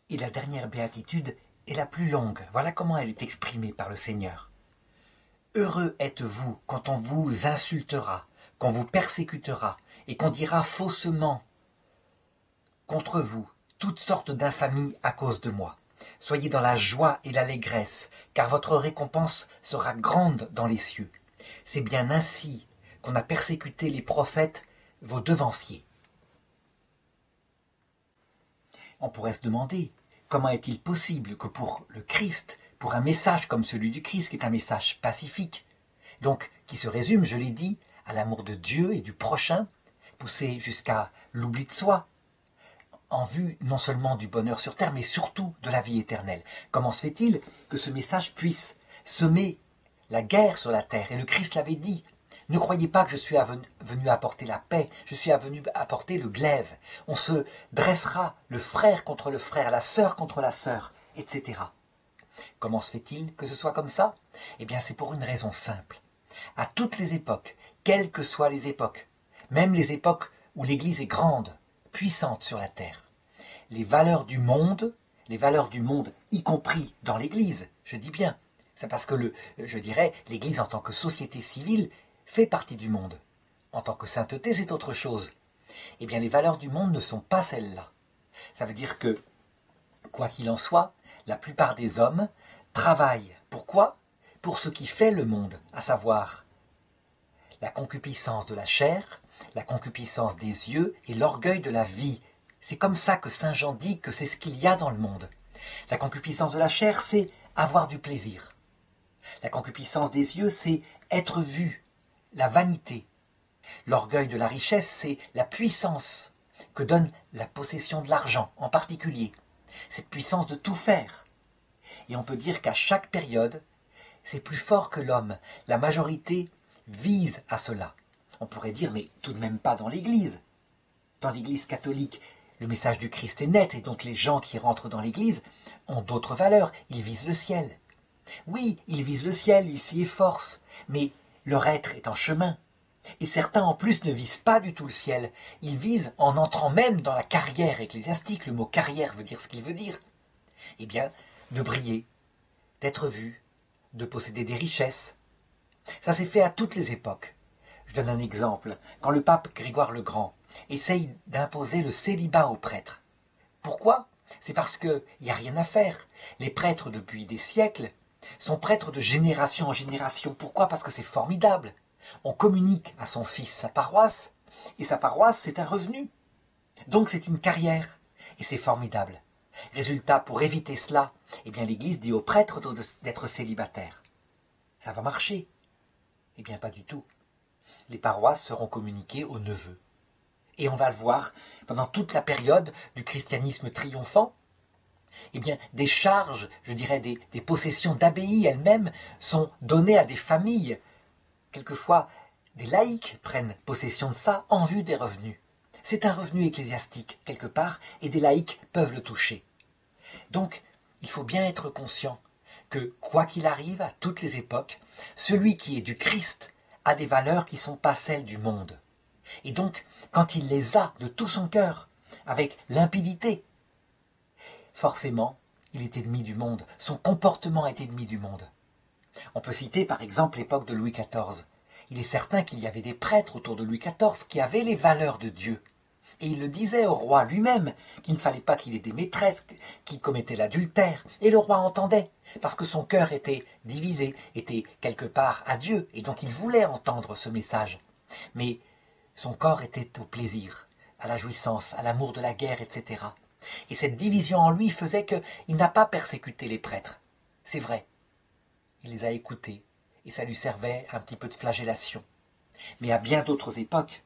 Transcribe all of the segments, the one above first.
Et la dernière béatitude est la plus longue. Voilà comment elle est exprimée par le Seigneur. Heureux êtes-vous quand on vous insultera, qu'on vous persécutera, et qu'on dira faussement contre vous toutes sortes d'infamies à cause de moi. Soyez dans la joie et l'allégresse, car votre récompense sera grande dans les cieux. C'est bien ainsi qu'on a persécuté les prophètes, vos devanciers. On pourrait se demander, comment est-il possible que pour le Christ, pour un message comme celui du Christ, qui est un message pacifique, donc qui se résume, je l'ai dit, à l'amour de Dieu et du prochain, poussé jusqu'à l'oubli de soi, en vue non seulement du bonheur sur terre, mais surtout de la vie éternelle. Comment se fait-il que ce message puisse semer la guerre sur la terre? Et le Christ l'avait dit. Ne croyez pas que je suis venu apporter la paix, je suis venu apporter le glaive. On se dressera le frère contre le frère, la sœur contre la sœur, etc. Comment se fait-il que ce soit comme ça? Eh bien, c'est pour une raison simple. À toutes les époques, quelles que soient les époques, même les époques où l'Église est grande, puissante sur la terre, les valeurs du monde, y compris dans l'Église, je dis bien, c'est parce que je dirais, l'Église en tant que société civile fait partie du monde. En tant que sainteté, c'est autre chose. Eh bien, les valeurs du monde ne sont pas celles-là. Ça veut dire que, quoi qu'il en soit, la plupart des hommes travaillent. Pourquoi? Pour ce qui fait le monde, à savoir la concupiscence de la chair, la concupiscence des yeux et l'orgueil de la vie. C'est comme ça que saint Jean dit que c'est ce qu'il y a dans le monde. La concupiscence de la chair, c'est avoir du plaisir. La concupiscence des yeux, c'est être vu, la vanité. L'orgueil de la richesse, c'est la puissance que donne la possession de l'argent en particulier. Cette puissance de tout faire. Et on peut dire qu'à chaque période, c'est plus fort que l'homme. La majorité vise à cela. On pourrait dire, mais tout de même pas dans l'Église. Dans l'Église catholique, le message du Christ est net, et donc les gens qui rentrent dans l'Église ont d'autres valeurs. Ils visent le ciel. Oui, ils visent le ciel, ils s'y efforcent, mais leur être est en chemin. Et certains en plus ne visent pas du tout le ciel. Ils visent en entrant même dans la carrière ecclésiastique. Le mot carrière veut dire ce qu'il veut dire. Eh bien, de briller, d'être vu, de posséder des richesses. Ça s'est fait à toutes les époques. Je donne un exemple. Quand le pape Grégoire le Grand essaye d'imposer le célibat aux prêtres. Pourquoi? C'est parce qu'il n'y a rien à faire. Les prêtres, depuis des siècles, sont prêtres de génération en génération. Pourquoi? Parce que c'est formidable. On communique à son fils sa paroisse, et sa paroisse, c'est un revenu. Donc c'est une carrière, et c'est formidable. Résultat, pour éviter cela, eh bien l'Église dit aux prêtres d'être célibataires. Ça va marcher? Eh bien pas du tout. Les paroisses seront communiquées aux neveux. Et on va le voir, pendant toute la période du christianisme triomphant, eh bien, des charges, je dirais des possessions d'abbayes elles-mêmes sont données à des familles. Quelquefois, des laïcs prennent possession de ça en vue des revenus. C'est un revenu ecclésiastique, quelque part, et des laïcs peuvent le toucher. Donc, il faut bien être conscient que, quoi qu'il arrive, à toutes les époques, celui qui est du Christ a des valeurs qui ne sont pas celles du monde. Et donc, quand il les a de tout son cœur, avec limpidité, forcément, il est ennemi du monde. Son comportement est ennemi du monde. On peut citer par exemple l'époque de Louis XIV. Il est certain qu'il y avait des prêtres autour de Louis XIV qui avaient les valeurs de Dieu. Et il le disait au roi lui-même, qu'il ne fallait pas qu'il ait des maîtresses, qu'il commettait l'adultère. Et le roi entendait, parce que son cœur était divisé, était quelque part à Dieu, et donc il voulait entendre ce message. Mais son corps était au plaisir, à la jouissance, à l'amour de la guerre, etc. Et cette division en lui faisait qu'il n'a pas persécuté les prêtres. C'est vrai. Il les a écoutés, et ça lui servait un petit peu de flagellation. Mais à bien d'autres époques,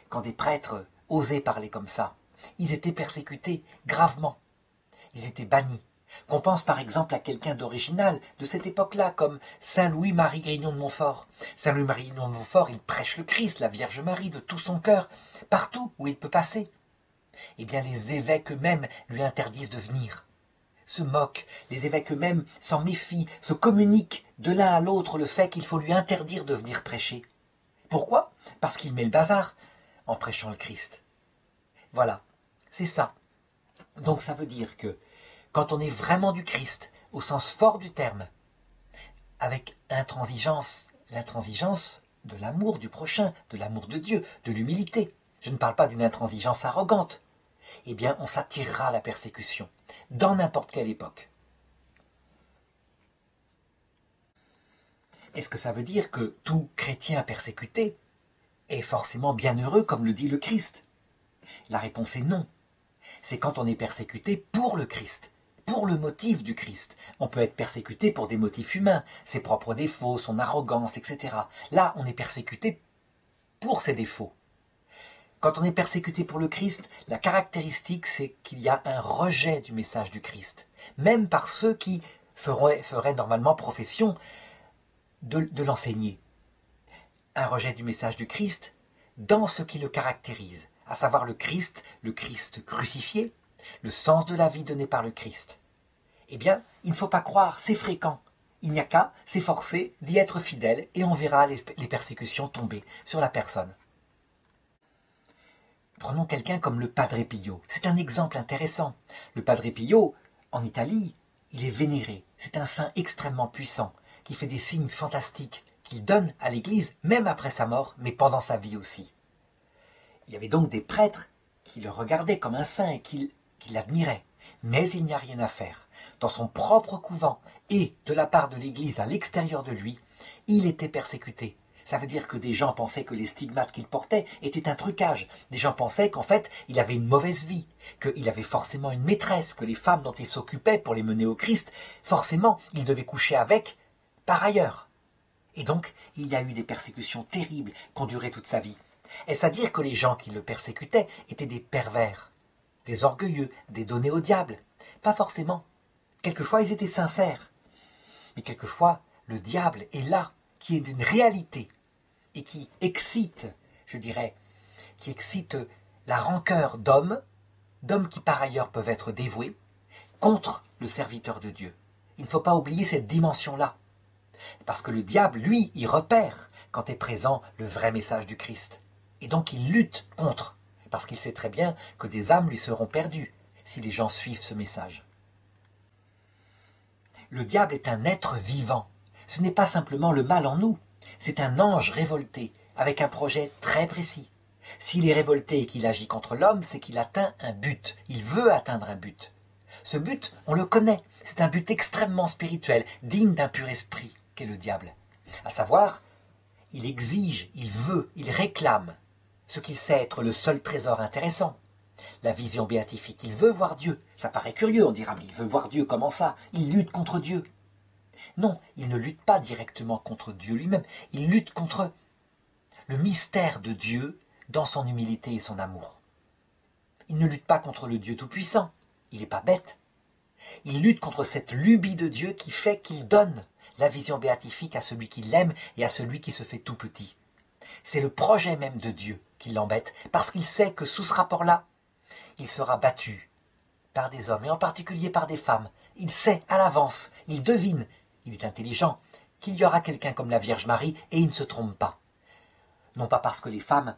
quand des prêtres osaient parler comme ça, ils étaient persécutés gravement. Ils étaient bannis. Qu'on pense par exemple à quelqu'un d'original de cette époque-là, comme Saint Louis-Marie Grignon de Montfort. Saint Louis-Marie Grignon de Montfort, il prêche le Christ, la Vierge Marie, de tout son cœur, partout où il peut passer. Eh bien, les évêques eux-mêmes lui interdisent de venir. Se moquent, les évêques eux-mêmes s'en méfient, se communiquent de l'un à l'autre le fait qu'il faut lui interdire de venir prêcher. Pourquoi? Parce qu'il met le bazar en prêchant le Christ. Voilà, c'est ça. Donc ça veut dire que quand on est vraiment du Christ, au sens fort du terme, avec intransigeance, l'intransigeance de l'amour du prochain, de l'amour de Dieu, de l'humilité. Je ne parle pas d'une intransigeance arrogante. Eh bien, on s'attirera à la persécution, dans n'importe quelle époque. Est-ce que ça veut dire que tout chrétien persécuté est forcément bienheureux, comme le dit le Christ? La réponse est non. C'est quand on est persécuté pour le Christ, pour le motif du Christ. On peut être persécuté pour des motifs humains, ses propres défauts, son arrogance, etc. Là, on est persécuté pour ses défauts. Quand on est persécuté pour le Christ, la caractéristique, c'est qu'il y a un rejet du message du Christ, même par ceux qui feraient normalement profession de l'enseigner. Un rejet du message du Christ dans ce qui le caractérise, à savoir le Christ crucifié, le sens de la vie donné par le Christ. Eh bien, il ne faut pas croire, c'est fréquent. Il n'y a qu'à s'efforcer d'y être fidèle et on verra les persécutions tomber sur la personne. Prenons quelqu'un comme le Padre Pio. C'est un exemple intéressant. Le Padre Pio, en Italie, il est vénéré. C'est un saint extrêmement puissant, qui fait des signes fantastiques, qu'il donne à l'Église, même après sa mort, mais pendant sa vie aussi. Il y avait donc des prêtres qui le regardaient comme un saint et qui l'admiraient. Mais il n'y a rien à faire. Dans son propre couvent et de la part de l'Église à l'extérieur de lui, il était persécuté. Ça veut dire que des gens pensaient que les stigmates qu'il portait étaient un trucage. Des gens pensaient qu'en fait, il avait une mauvaise vie, qu'il avait forcément une maîtresse, que les femmes dont il s'occupait pour les mener au Christ, forcément, il devait coucher avec par ailleurs. Et donc, il y a eu des persécutions terribles qui ont duré toute sa vie. Est-ce à dire que les gens qui le persécutaient étaient des pervers, des orgueilleux, des donnés au diable? Pas forcément. Quelquefois, ils étaient sincères. Mais quelquefois, le diable est là, qui est d'une réalité, et qui excite, je dirais, qui excite la rancœur d'hommes qui par ailleurs peuvent être dévoués, contre le serviteur de Dieu. Il ne faut pas oublier cette dimension-là. Parce que le diable, lui, il repère quand est présent le vrai message du Christ. Et donc il lutte contre, parce qu'il sait très bien que des âmes lui seront perdues si les gens suivent ce message. Le diable est un être vivant. Ce n'est pas simplement le mal en nous, c'est un ange révolté, avec un projet très précis. S'il est révolté et qu'il agit contre l'homme, c'est qu'il atteint un but. Il veut atteindre un but. Ce but, on le connaît. C'est un but extrêmement spirituel, digne d'un pur esprit, qu'est le diable. À savoir, il exige, il veut, il réclame ce qu'il sait être le seul trésor intéressant. La vision béatifique, il veut voir Dieu. Ça paraît curieux, on dira, mais il veut voir Dieu, comment ça? Il lutte contre Dieu. Non, il ne lutte pas directement contre Dieu lui-même, il lutte contre le mystère de Dieu dans son humilité et son amour. Il ne lutte pas contre le Dieu tout-puissant, il n'est pas bête. Il lutte contre cette lubie de Dieu qui fait qu'il donne la vision béatifique à celui qui l'aime et à celui qui se fait tout petit. C'est le projet même de Dieu qui l'embête, parce qu'il sait que sous ce rapport-là, il sera battu par des hommes, et en particulier par des femmes. Il sait à l'avance, il devine, il est intelligent, qu'il y aura quelqu'un comme la Vierge Marie, et il ne se trompe pas. Non pas parce que les femmes,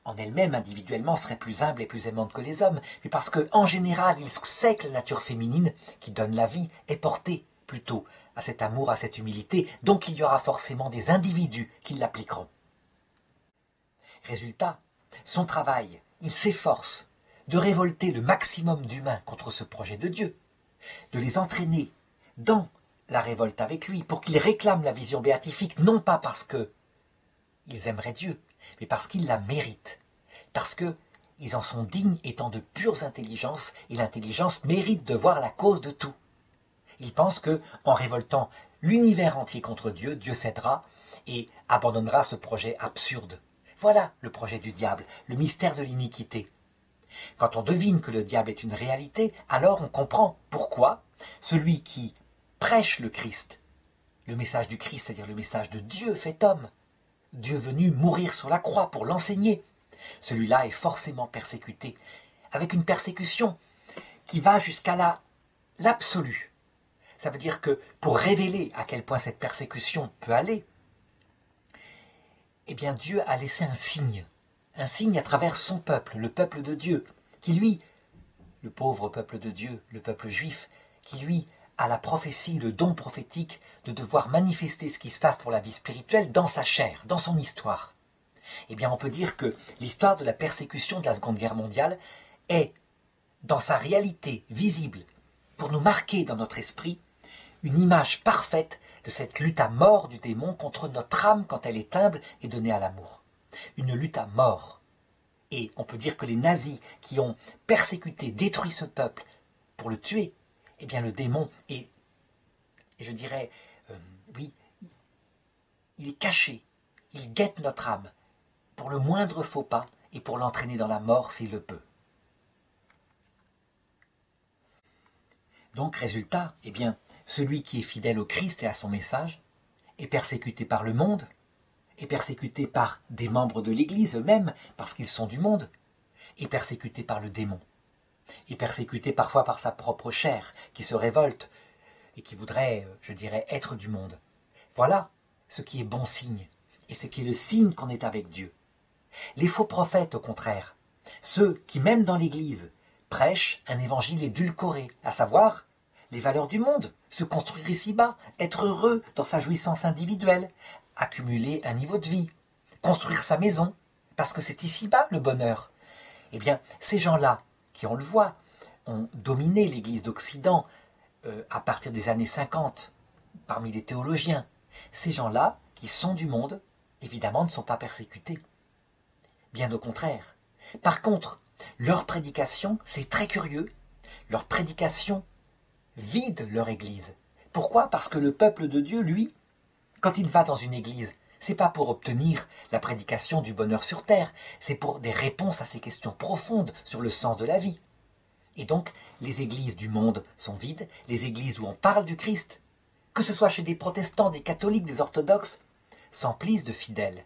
en elles-mêmes, individuellement, seraient plus humbles et plus aimantes que les hommes, mais parce qu'en général, il sait que la nature féminine, qui donne la vie, est portée plutôt à cet amour, à cette humilité, donc il y aura forcément des individus qui l'appliqueront. Résultat, son travail, il s'efforce de révolter le maximum d'humains contre ce projet de Dieu, de les entraîner dans la révolte avec lui pour qu'ils réclament la vision béatifique, non pas parce qu'ils aimeraient Dieu, mais parce qu'ils la méritent, parce qu'ils en sont dignes étant de pures intelligences, et l'intelligence mérite de voir la cause de tout. Ils pensent que, en révoltant l'univers entier contre Dieu, Dieu cédera et abandonnera ce projet absurde. Voilà le projet du diable, le mystère de l'iniquité. Quand on devine que le diable est une réalité, alors on comprend pourquoi celui qui prêche le Christ, le message du Christ, c'est-à-dire le message de Dieu fait homme, Dieu venu mourir sur la croix pour l'enseigner, celui-là est forcément persécuté, avec une persécution qui va jusqu'à l'absolu. Ça veut dire que pour révéler à quel point cette persécution peut aller, eh bien Dieu a laissé un signe à travers son peuple, le peuple de Dieu, qui lui, le pauvre peuple de Dieu, le peuple juif, qui lui a la prophétie, le don prophétique de devoir manifester ce qui se passe pour la vie spirituelle dans sa chair, dans son histoire. Eh bien, on peut dire que l'histoire de la persécution de la Seconde Guerre mondiale est, dans sa réalité visible, pour nous marquer dans notre esprit, une image parfaite de cette lutte à mort du démon contre notre âme quand elle est humble et donnée à l'amour. Une lutte à mort. Et on peut dire que les nazis qui ont persécuté, détruit ce peuple pour le tuer, eh bien le démon est, je dirais, oui, il est caché, il guette notre âme pour le moindre faux pas et pour l'entraîner dans la mort s'il le peut. Donc, résultat, eh bien, celui qui est fidèle au Christ et à son message est persécuté par le monde, est persécuté par des membres de l'Église eux-mêmes, parce qu'ils sont du monde, est persécuté par le démon, est persécuté parfois par sa propre chair, qui se révolte et qui voudrait, je dirais, être du monde. Voilà ce qui est bon signe, et ce qui est le signe qu'on est avec Dieu. Les faux prophètes, au contraire, ceux qui, même dans l'Église, prêchent un évangile édulcoré, à savoir les valeurs du monde, se construire ici-bas, être heureux dans sa jouissance individuelle, accumuler un niveau de vie, construire sa maison, parce que c'est ici-bas le bonheur. Eh bien, ces gens-là, qui on le voit, ont dominé l'Église d'Occident à partir des années 50, parmi les théologiens. Ces gens-là, qui sont du monde, évidemment ne sont pas persécutés. Bien au contraire. Par contre, leur prédication, c'est très curieux, leur prédication vide leur église. Pourquoi? Parce que le peuple de Dieu, lui, quand il va dans une église, c'est pas pour obtenir la prédication du bonheur sur terre, c'est pour des réponses à ces questions profondes sur le sens de la vie. Et donc, les églises du monde sont vides, les églises où on parle du Christ, que ce soit chez des protestants, des catholiques, des orthodoxes, s'emplissent de fidèles.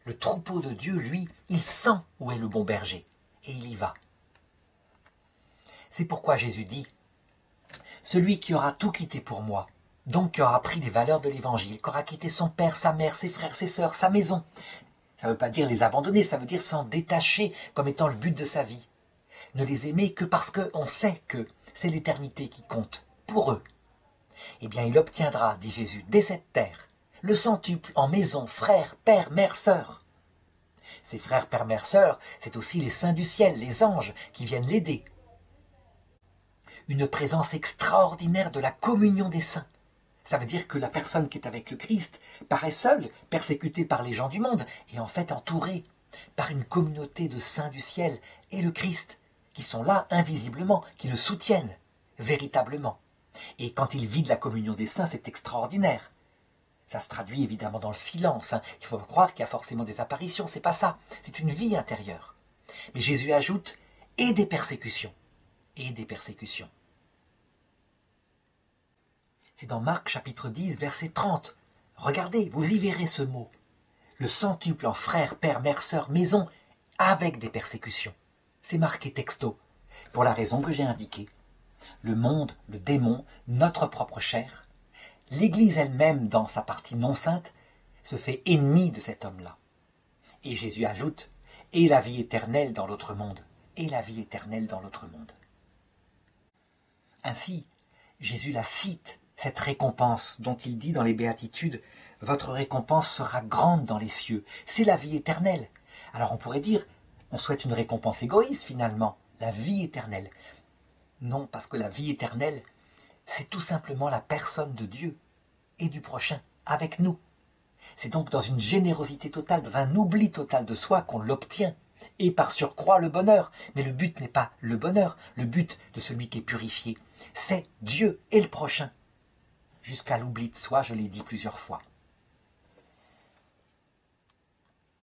Le troupeau de Dieu, lui, il sent où est le bon berger, et il y va. C'est pourquoi Jésus dit « Celui qui aura tout quitté pour moi, donc qui aura pris les valeurs de l'Évangile, qui aura quitté son père, sa mère, ses frères, ses sœurs, sa maison, ça ne veut pas dire les abandonner, ça veut dire s'en détacher comme étant le but de sa vie. Ne les aimer que parce qu'on sait que c'est l'éternité qui compte pour eux. Eh bien, il obtiendra, dit Jésus, dès cette terre, le centuple en maison, frères, pères, mères, sœurs. Ces frères, pères, mères, sœurs, c'est aussi les saints du ciel, les anges, qui viennent l'aider. Une présence extraordinaire de la communion des saints. Ça veut dire que la personne qui est avec le Christ paraît seule, persécutée par les gens du monde, et en fait entourée par une communauté de saints du ciel et le Christ, qui sont là invisiblement, qui le soutiennent véritablement. Et quand il vit de la communion des saints, c'est extraordinaire. Ça se traduit évidemment dans le silence. Il faut croire qu'il y a forcément des apparitions, c'est pas ça. C'est une vie intérieure. Mais Jésus ajoute « et des persécutions ». Et des persécutions. C'est dans Marc chapitre 10, verset 30. Regardez, vous y verrez ce mot. Le centuple en frères, pères, mères, sœurs, maison, avec des persécutions. C'est marqué texto, pour la raison que j'ai indiquée. Le monde, le démon, notre propre chair, l'Église elle-même, dans sa partie non sainte, se fait ennemie de cet homme-là. Et Jésus ajoute, et la vie éternelle dans l'autre monde, et la vie éternelle dans l'autre monde. Ainsi, Jésus la cite, cette récompense dont il dit dans les Béatitudes, « Votre récompense sera grande dans les cieux ». C'est la vie éternelle. Alors on pourrait dire, on souhaite une récompense égoïste finalement, la vie éternelle. Non, parce que la vie éternelle, c'est tout simplement la personne de Dieu et du prochain avec nous. C'est donc dans une générosité totale, dans un oubli total de soi qu'on l'obtient. Et par surcroît le bonheur. Mais le but n'est pas le bonheur, le but de celui qui est purifié, c'est Dieu et le prochain. Jusqu'à l'oubli de soi, je l'ai dit plusieurs fois.